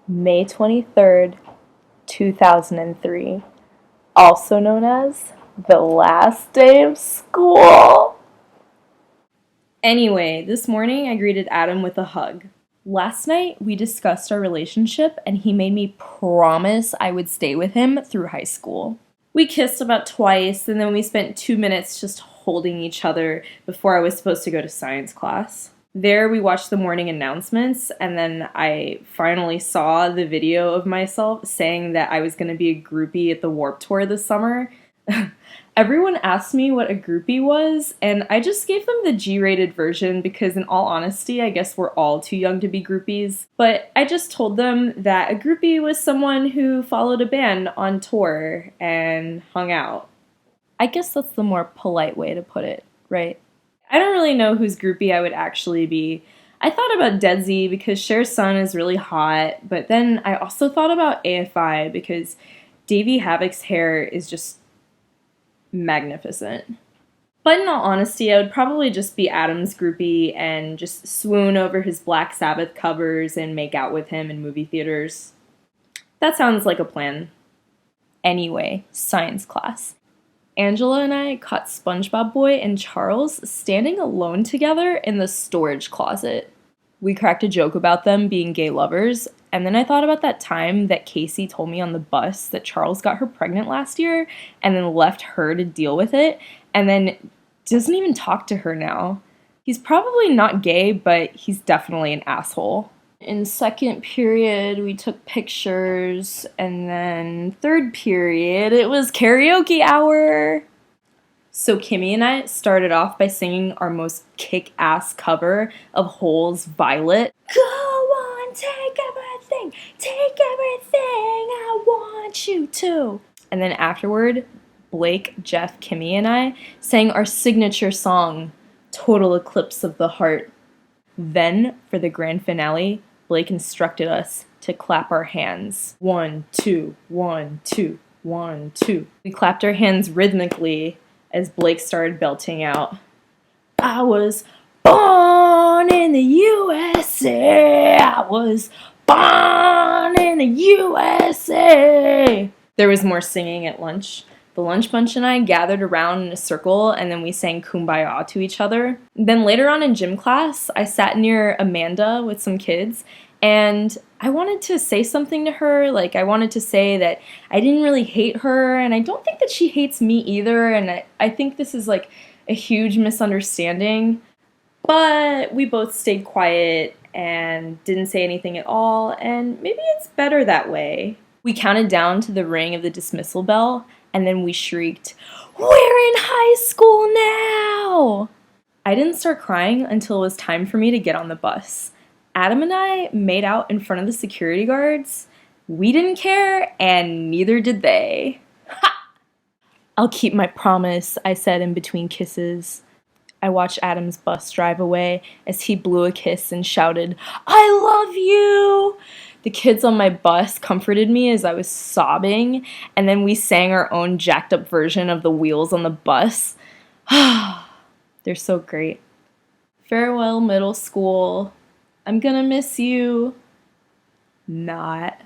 May 23rd, 2003, also known as the last day of school. Anyway, this morning I greeted Adam with a hug. Last night we discussed our relationship and he made me promise I would stay with him through high school. We kissed about twice and then we spent 2 minutes just holding each other before I was supposed to go to science class. There we watched the morning announcements and then I finally saw the video of myself saying that I was going to be a groupie at the Warped Tour this summer. Everyone asked me what a groupie was, and I just gave them the G-rated version because, in all honesty, I guess we're all too young to be groupies. But I just told them that a groupie was someone who followed a band on tour and hung out. I guess that's the more polite way to put it, right? I don't really know whose groupie I would actually be. I thought about Deadsy because Cher's son is really hot, but then I also thought about AFI because Davey Havok's hair is just magnificent. But in all honesty, I would probably just be Adam's groupie and just swoon over his Black Sabbath covers and make out with him in movie theaters. That sounds like a plan. Anyway, science class. Angela and I caught SpongeBob Boy and Charles standing alone together in the storage closet. We cracked a joke about them being gay lovers, and then I thought about that time that Casey told me on the bus that Charles got her pregnant last year and then left her to deal with it, and then doesn't even talk to her now. He's probably not gay, but he's definitely an asshole. In second period, we took pictures, and then third period, it was karaoke hour. So Kimmy and I started off by singing our most kick-ass cover of Hole's Violet. Go on, take everything, I want you to. And then afterward, Blake, Jeff, Kimmy, and I sang our signature song, Total Eclipse of the Heart. Then, for the grand finale, Blake instructed us to clap our hands. 1, 2, 1, 2, 1, 2. We clapped our hands rhythmically as Blake started belting out, I was born in the USA. I was born in the USA. There was more singing at lunch. The lunch bunch and I gathered around in a circle and then we sang Kumbaya to each other. Then later on in gym class, I sat near Amanda with some kids and I wanted to say something to her. Like, I wanted to say that I didn't really hate her and I don't think that she hates me either. And I think this is like a huge misunderstanding. But we both stayed quiet and didn't say anything at all. And maybe it's better that way. We counted down to the ring of the dismissal bell. And then we shrieked, we're in high school now! I didn't start crying until it was time for me to get on the bus. Adam and I made out in front of the security guards. We didn't care, and neither did they. Ha! I'll keep my promise, I said in between kisses. I watched Adam's bus drive away as he blew a kiss and shouted, I love you! The kids on my bus comforted me as I was sobbing, and then we sang our own jacked up version of The Wheels on the Bus. They're so great. Farewell, middle school. I'm gonna miss you. Not.